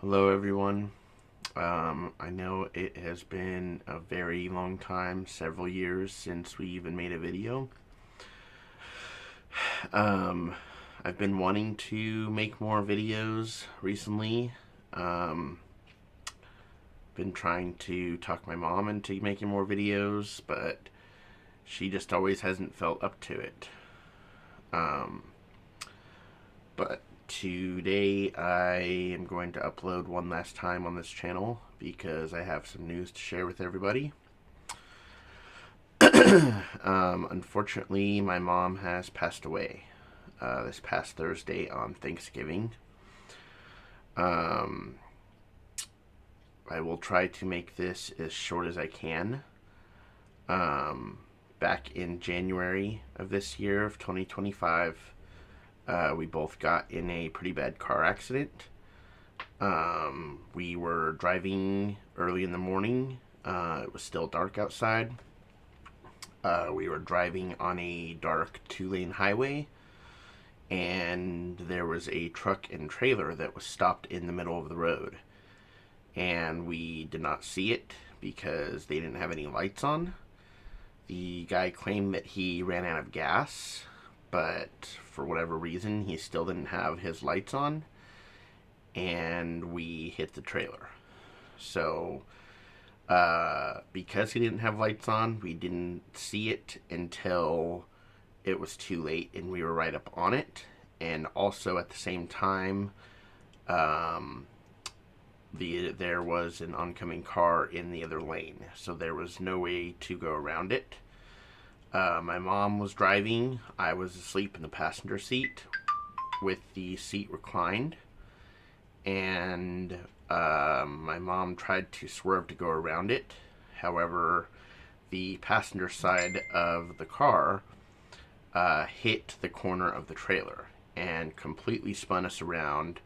Hello, everyone. I know it has been a very long time, several years, since we even made a video. Um, I've been wanting to make more videos recently. Um, been trying to talk my mom into making more videos, but she just always hasn't felt up to it. Um, but today I am going to upload one last time on this channel because I have some news to share with everybody. Unfortunately, my mom has passed away this past Thursday on Thanksgiving. Um, I will try to make this as short as I can. Um, Back in January of this year, of 2025, we both got in a pretty bad car accident. We were driving early in the morning. It was still dark outside. We were driving on a dark two-lane highway, and there was a truck and trailer that was stopped in the middle of the road. And we did not see it because they didn't have any lights on. The guy claimed that he ran out of gas, but for whatever reason, he still didn't have his lights on, and we hit the trailer. So, because he didn't have lights on, we didn't see it until it was too late and we were right up on it. And also at the same time, um, there was an oncoming car in the other lane, so there was no way to go around it. My mom was driving. I was asleep in the passenger seat with the seat reclined, and my mom tried to swerve to go around it. However, the passenger side of the car hit the corner of the trailer and completely spun us around.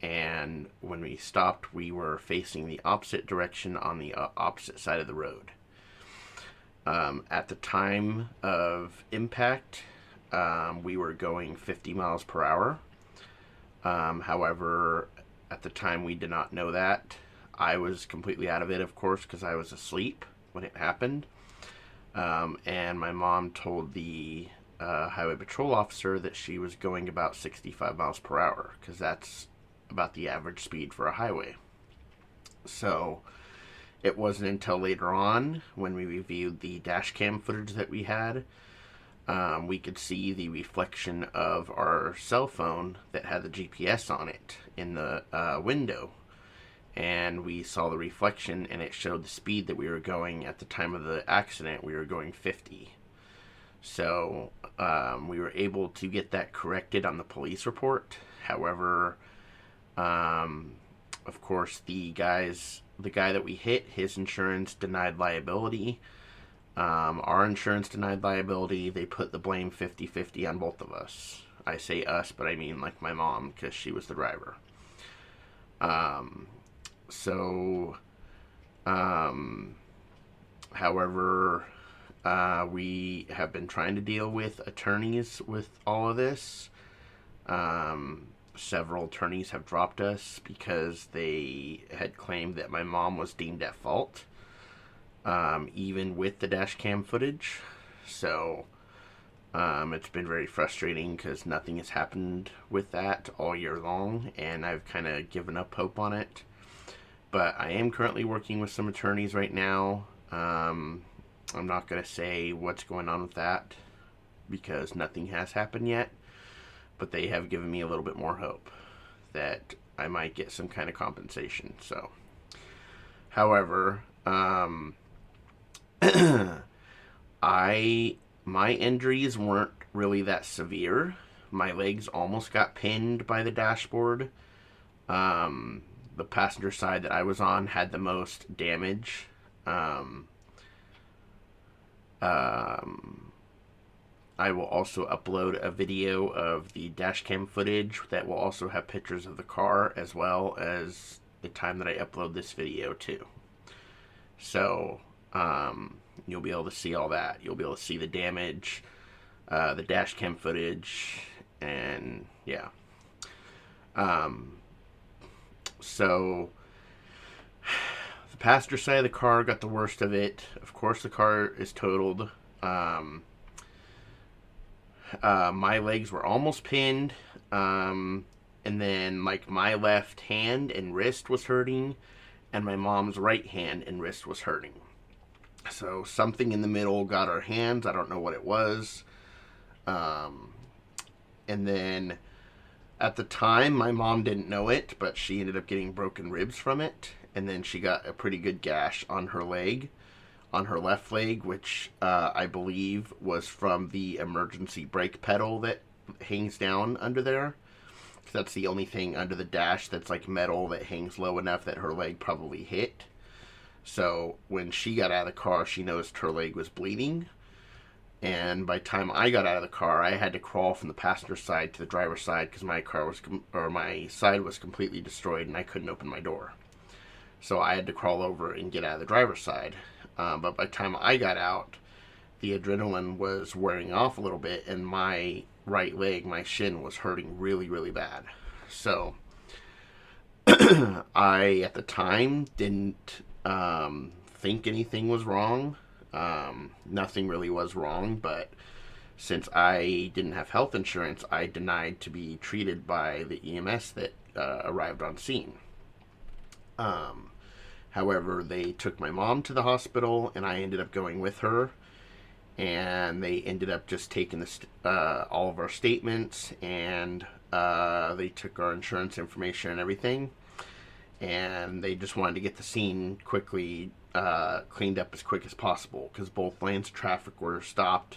And when we stopped, we were facing the opposite direction on the opposite side of the road. At the time of impact, we were going 50 miles per hour. However, at the time, we did not know that. I was completely out of it, of course, because I was asleep when it happened. And my mom told the highway patrol officer that she was going about 65 miles per hour, because that's about the average speed for a highway. So it wasn't until later on, when we reviewed the dash cam footage that we had, we could see the reflection of our cell phone that had the GPS on it in the window. And we saw the reflection, and it showed the speed that we were going at the time of the accident. We were going 50. So we were able to get that corrected on the police report. However, of course, the guy that we hit, his insurance denied liability. Our insurance denied liability. They put the blame 50-50 on both of us. I say us, but I mean like my mom, because she was the driver. Um, so, however, we have been trying to deal with attorneys with all of this. Several attorneys have dropped us because they had claimed that my mom was deemed at fault, even with the dash cam footage. So it's been very frustrating because nothing has happened with that all year long, and I've kind of given up hope on it. But I am currently working with some attorneys right now. I'm not going to say what's going on with that because nothing has happened yet, but they have given me a little bit more hope that I might get some kind of compensation. So, however, my injuries weren't really that severe. My legs almost got pinned by the dashboard. The passenger side that I was on had the most damage. Um, um, I will also upload a video of the dashcam footage that will also have pictures of the car, as well as the time that I upload this video too. So you'll be able to see all that. You'll be able to see the damage, the dashcam footage, and yeah. Um, So the passenger side of the car got the worst of it. Of course, the car is totaled. Um, my legs were almost pinned. And then, like, my left hand and wrist was hurting, and my mom's right hand and wrist was hurting. So something in the middle got our hands. I don't know what it was. Um, and then at the time, my mom didn't know it, but she ended up getting broken ribs from it. And then she got a pretty good gash on her leg, on her left leg, which I believe was from the emergency brake pedal that hangs down under there. That's the only thing under the dash that's like metal that hangs low enough that her leg probably hit. So when she got out of the car, she noticed her leg was bleeding. And by the time I got out of the car, I had to crawl from the passenger side to the driver's side because my side was completely destroyed and I couldn't open my door. So I had to crawl over and get out of the driver's side. But by the time I got out, the adrenaline was wearing off a little bit, and my right leg, my shin, was hurting really, really bad. So I, at the time, didn't think anything was wrong. Nothing really was wrong, but since I didn't have health insurance, I denied to be treated by the EMS that arrived on scene. However, they took my mom to the hospital, and I ended up going with her. And they ended up just taking all of our statements, and they took our insurance information and everything. And they just wanted to get the scene quickly cleaned up as quick as possible because both lanes of traffic were stopped.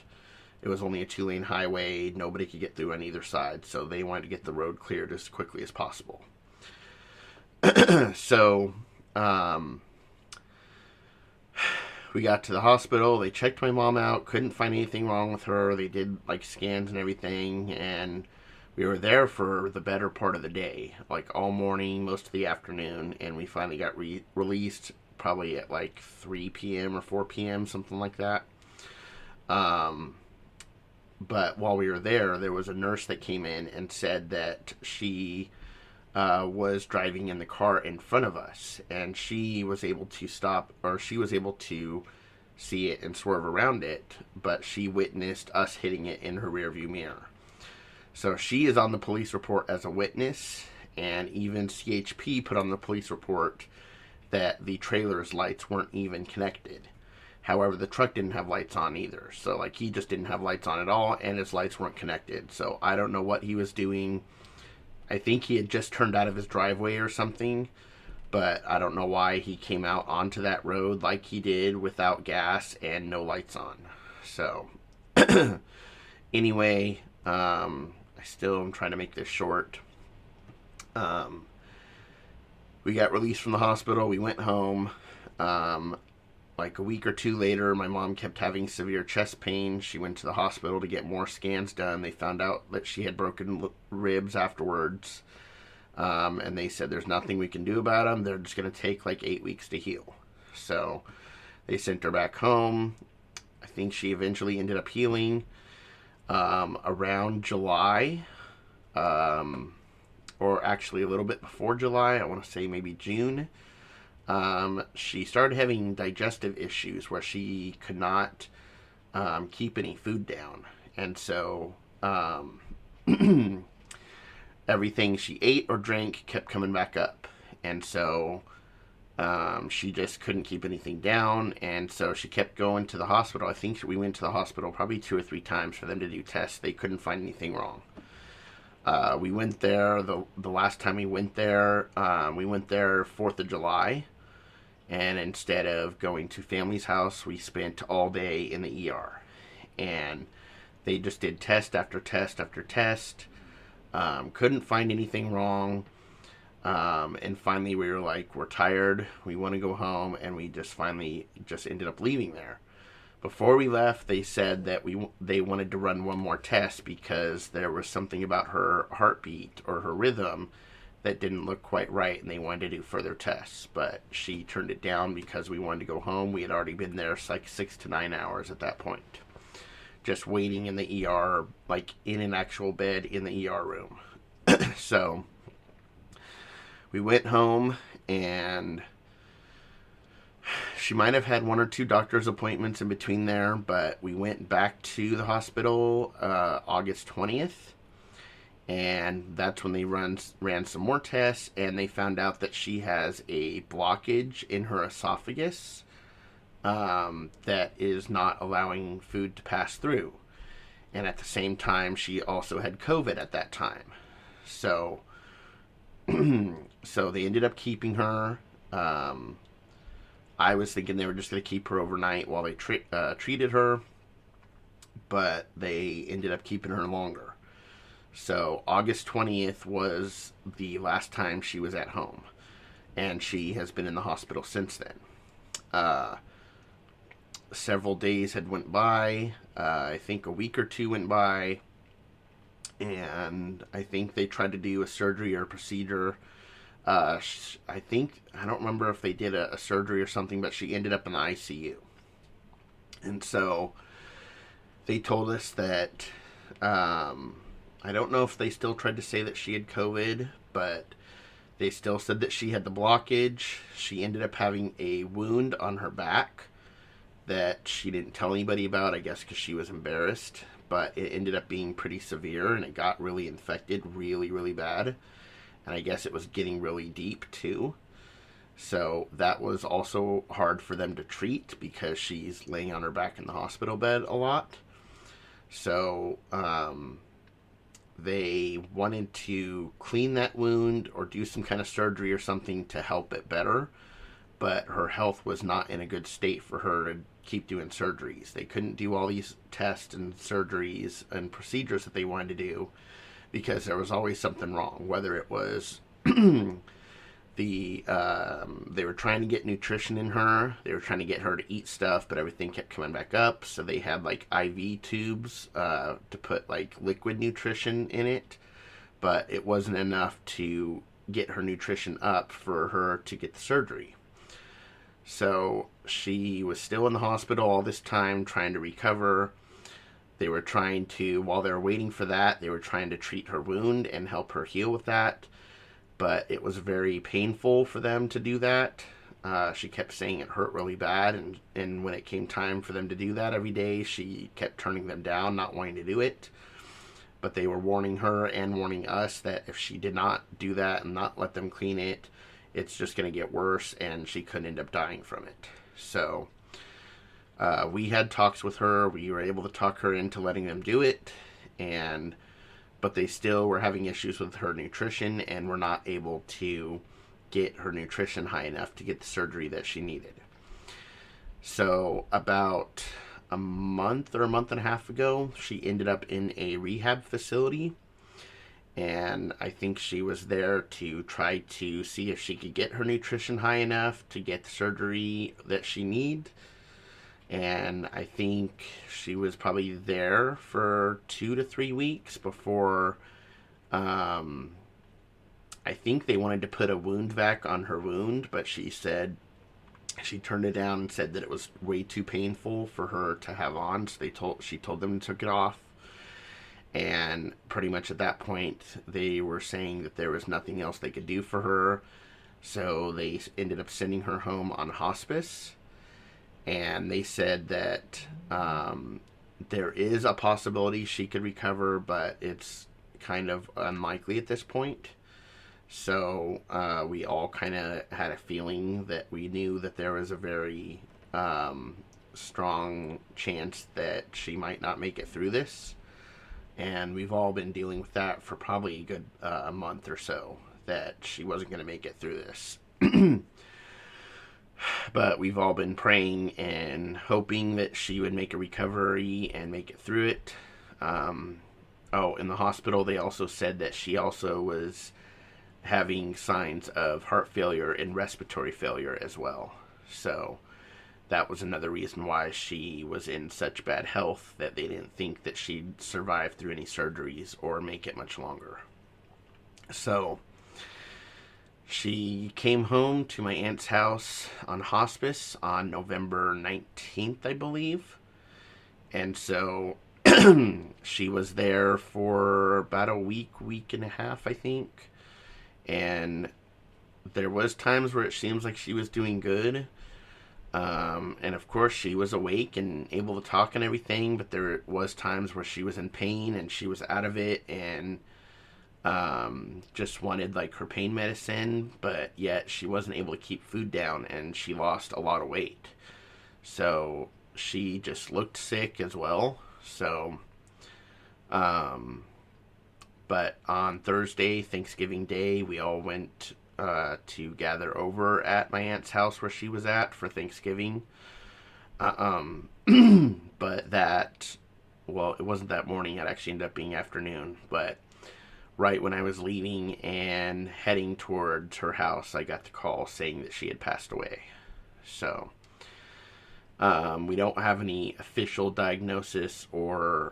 It was only a 2-lane highway. Nobody could get through on either side, so they wanted to get the road cleared as quickly as possible. So we got to the hospital. They checked my mom out. Couldn't find anything wrong with her. They did like scans and everything, and we were there for the better part of the day, like all morning, most of the afternoon, and we finally got released probably at like 3 p.m. or 4 p.m., something like that. But while we were there was a nurse that came in and said that she was driving in the car in front of us, and she was able to stop, or she was able to see it and swerve around it, but she witnessed us hitting it in her rearview mirror. So she is on the police report as a witness, and even CHP put on the police report that the trailer's lights weren't even connected. However, the truck didn't have lights on either. So, like, he just didn't have lights on at all, and his lights weren't connected. So, I don't know what he was doing. I think he had just turned out of his driveway or something, but I don't know why he came out onto that road like he did without gas and no lights on. So, anyway, I still am trying to make this short. We got released from the hospital. We went home. Like a week or two later, my mom kept having severe chest pain. She went to the hospital to get more scans done. They found out that she had broken ribs afterwards. And they said there's nothing we can do about them. They're just going to take like 8 weeks to heal. So they sent her back home. I think she eventually ended up healing around July. Or actually a little bit before July. I want to say maybe June. She started having digestive issues where she could not keep any food down. And so everything she ate or drank kept coming back up. And so she just couldn't keep anything down. And so she kept going to the hospital. I think we went to the hospital probably 2 or 3 times for them to do tests. They couldn't find anything wrong. We went there, the last time we went there 4th of July. And instead of going to family's house, we spent all day in the ER. And they just did test after test after test. Couldn't find anything wrong. And finally we were like, we're tired. We want to go home. And we just finally just ended up leaving there. Before we left, they said that they wanted to run one more test because there was something about her heartbeat or her rhythm that didn't look quite right, and they wanted to do further tests. But she turned it down because we wanted to go home. We had already been there like 6 to 9 hours at that point, just waiting in the ER, like in an actual bed in the ER room. So We went home, and she might have had one or two doctor's appointments in between there, but we went back to the hospital August 20th, and that's when they ran some more tests, and they found out that she has a blockage in her esophagus that is not allowing food to pass through. And at the same time, she also had COVID at that time. So, so they ended up keeping her. I was thinking they were just going to keep her overnight while they treated her, but they ended up keeping her longer. So August 20th was the last time she was at home, and she has been in the hospital since then. Several days had went by. I think a week or two went by, and I think they tried to do a surgery or a procedure. I don't remember if they did a surgery or something, but she ended up in the ICU. And so they told us that, I don't know if they still tried to say that she had COVID, but they still said that she had the blockage. She ended up having a wound on her back that she didn't tell anybody about, I guess because she was embarrassed. But it ended up being pretty severe, and it got really infected really, really bad. And I guess it was getting really deep too. So that was also hard for them to treat because she's laying on her back in the hospital bed a lot. So they wanted to clean that wound or do some kind of surgery or something to help it better. But her health was not in a good state for her to keep doing surgeries. They couldn't do all these tests and surgeries and procedures that they wanted to do because there was always something wrong. Whether it was they were trying to get nutrition in her, they were trying to get her to eat stuff, but everything kept coming back up. So they had like IV tubes to put like liquid nutrition in it, but it wasn't enough to get her nutrition up for her to get the surgery. So she was still in the hospital all this time trying to recover. They were trying to, while they were waiting for that, they were trying to treat her wound and help her heal with that. But it was very painful for them to do that. She kept saying it hurt really bad. And when it came time for them to do that every day, she kept turning them down, not wanting to do it. But they were warning her and warning us that if she did not do that and not let them clean it, it's just going to get worse and she could end up dying from it. So we had talks with her. We were able to talk her into letting them do it, but they still were having issues with her nutrition and were not able to get her nutrition high enough to get the surgery that she needed. So about a month or a month and a half ago, she ended up in a rehab facility, and I think she was there to try to see if she could get her nutrition high enough to get the surgery that she needed. And I think she was probably there for 2 to 3 weeks before I think they wanted to put a wound vac on her wound, but she said she turned it down and said that it was way too painful for her to have on. So she told them to take it off. And pretty much at that point, they were saying that there was nothing else they could do for her. So they ended up sending her home on hospice. And they said that there is a possibility she could recover, but it's kind of unlikely at this point. So we all kind of had a feeling that we knew that there was a very strong chance that she might not make it through this. And we've all been dealing with that for probably a good month or so, that she wasn't going to make it through this. But we've all been praying and hoping that she would make a recovery and make it through it. In the hospital, they also said that she also was having signs of heart failure and respiratory failure as well. So that was another reason why she was in such bad health, that they didn't think that she'd survive through any surgeries or make it much longer. So she came home to my aunt's house on hospice on November 19th, I believe. And so she was there for about a week and a half, I think. And there was times where it seems like she was doing good. And of course, she was awake and able to talk and everything, but there was times where she was in pain and she was out of it and just wanted like her pain medicine, but yet she wasn't able to keep food down and she lost a lot of weight. So she just looked sick as well. So, um, but on Thursday, Thanksgiving Day, we all went to gather over at my aunt's house where she was at for Thanksgiving. But that, well, it wasn't that morning. It actually ended up being afternoon. But right when I was leaving and heading towards her house, I got the call saying that she had passed away. So, we don't have any official diagnosis or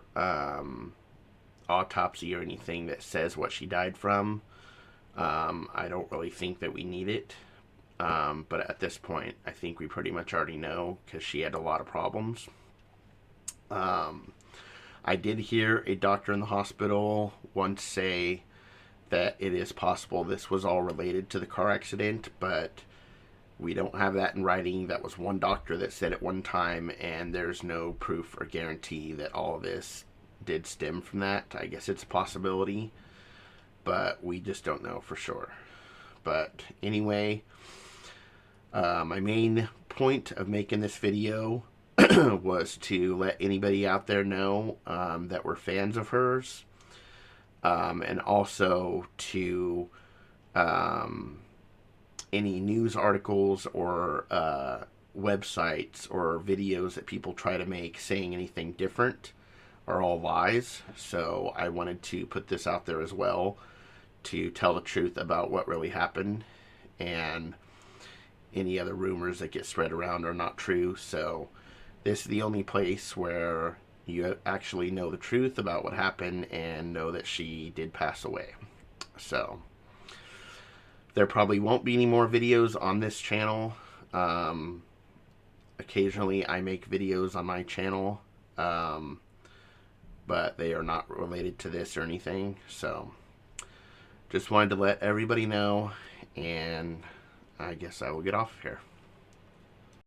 autopsy or anything that says what she died from. I don't really think that we need it. But at this point, I think we pretty much already know because she had a lot of problems. I did hear a doctor in the hospital once say that it is possible this was all related to the car accident, but we don't have that in writing. That was one doctor that said it one time, and there's no proof or guarantee that all of this did stem from that. I guess it's a possibility, but we just don't know for sure. But anyway, my main point of making this video was to let anybody out there know that we're fans of hers, and also to any news articles or websites or videos that people try to make saying anything different are all lies. So I wanted to put this out there as well to tell the truth about what really happened, and any other rumors that get spread around are not true. So this is the only place where you actually know the truth about what happened and know that she did pass away. So there probably won't be any more videos on this channel. Occasionally I make videos on my channel, but they are not related to this or anything. So just wanted to let everybody know, and I guess I will get off here.